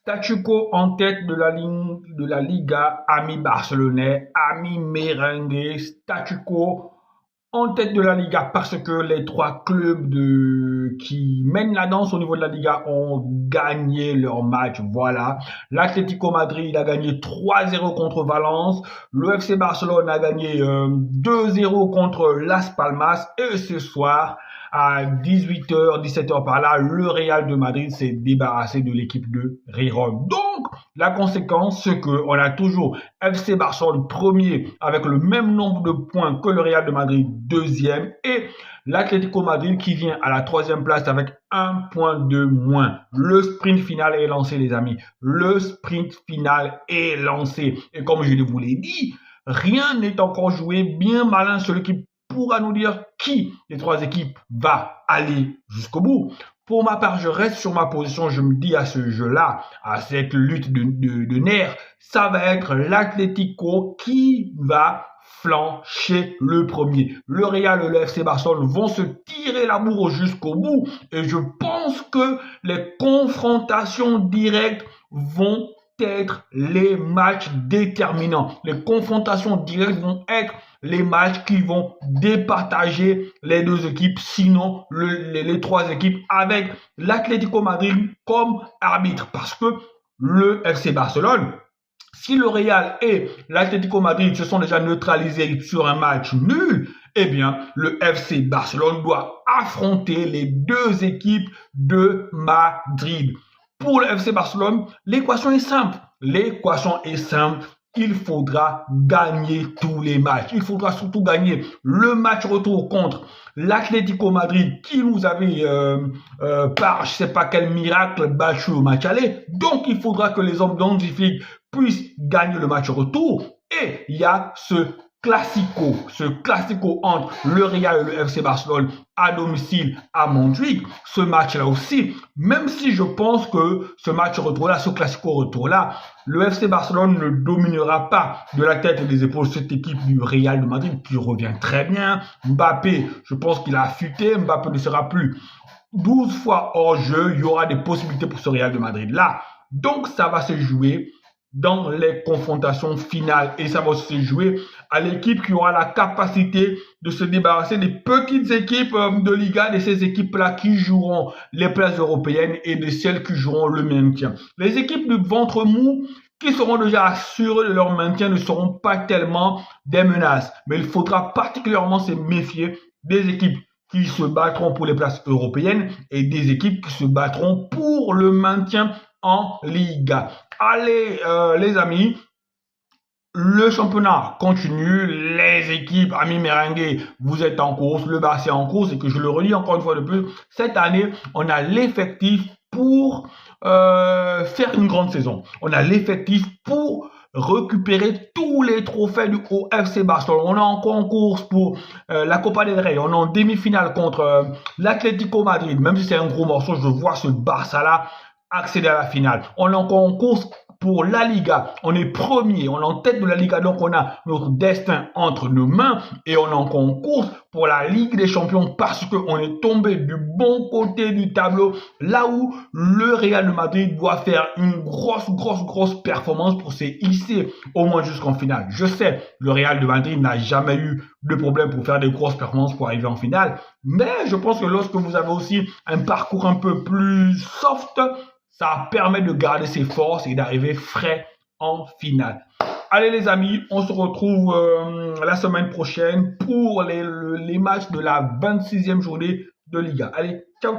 Statu quo en tête de la ligne de la Liga, amis barcelonais, amis merengues, statu quo en tête de la Liga parce que les trois clubs qui mènent la danse au niveau de la Liga ont gagné leur match. Voilà. L'Atlético Madrid a gagné 3-0 contre Valence. Le FC Barcelone a gagné 2-0 contre Las Palmas. Et ce soir, à 18h, 17h par là, le Real de Madrid s'est débarrassé de l'équipe de Riron. Donc, la conséquence, c'est qu'on a toujours FC Barcelone premier avec le même nombre de points que le Real de Madrid deuxième et l'Atlético Madrid qui vient à la troisième place avec un point de moins. Le sprint final est lancé, les amis. Le sprint final est lancé. Et comme je vous l'ai dit, rien n'est encore joué. Bien malin celui qui pourra nous dire qui des trois équipes va aller jusqu'au bout. Pour ma part, je reste sur ma position. Je me dis à ce jeu-là, à cette lutte de nerfs, ça va être l'Atlético qui va flancher le premier. Le Real et le FC Barcelone vont se tirer la bourre jusqu'au bout. Et je pense que les confrontations directes vont être les matchs déterminants. Les confrontations directes vont être les matchs qui vont départager les deux équipes, sinon les trois équipes avec l'Atlético Madrid comme arbitre. Parce que le FC Barcelone, si le Real et l'Atlético Madrid se sont déjà neutralisés sur un match nul, eh bien, le FC Barcelone doit affronter les deux équipes de Madrid. Pour le FC Barcelone, l'équation est simple. L'équation est simple. Il faudra gagner tous les matchs. Il faudra surtout gagner le match retour contre l'Atlético Madrid qui nous avait, par je sais pas quel miracle, battu au match aller. Donc, il faudra que les hommes d'Hansi Flick puissent gagner le match retour. Et il y a ce classico entre le Real et le FC Barcelone à domicile à Montjuic. Ce match-là aussi, même si je pense que ce match retour-là, ce classico retour-là, le FC Barcelone ne dominera pas de la tête et des épaules cette équipe du Real de Madrid qui revient très bien. Mbappé, je pense qu'il a affûté. Mbappé ne sera plus 12 fois hors jeu. Il y aura des possibilités pour ce Real de Madrid-là. Donc, ça va se jouer dans les confrontations finales et ça va se jouer à l'équipe qui aura la capacité de se débarrasser des petites équipes de Liga, de ces équipes-là qui joueront les places européennes et de celles qui joueront le maintien. Les équipes de ventre mou qui seront déjà assurées de leur maintien ne seront pas tellement des menaces, mais il faudra particulièrement se méfier des équipes qui se battront pour les places européennes et des équipes qui se battront pour le maintien en Liga. Allez, les amis, le championnat continue, les équipes, amis merengues, vous êtes en course, le Barça est en course et que je le redis encore une fois de plus, cette année, on a l'effectif pour faire une grande saison. On a l'effectif pour récupérer tous les trophées du FC Barcelone. On est encore en course pour la Copa del Rey. On est en demi-finale contre l'Atlético Madrid. Même si c'est un gros morceau, je vois ce Barça-là accéder à la finale. On est encore en course pour la Liga. On est premier, on est en tête de la Liga, donc on a notre destin entre nos mains et on est encore en course pour la Ligue des Champions parce qu'on est tombé du bon côté du tableau, là où le Real de Madrid doit faire une grosse performance pour se hisser au moins jusqu'en finale. Je sais, le Real de Madrid n'a jamais eu de problème pour faire des grosses performances pour arriver en finale, mais je pense que lorsque vous avez aussi un parcours un peu plus soft, ça permet de garder ses forces et d'arriver frais en finale. Allez les amis, on se retrouve la semaine prochaine pour les matchs de la 26e journée de Liga. Allez, ciao.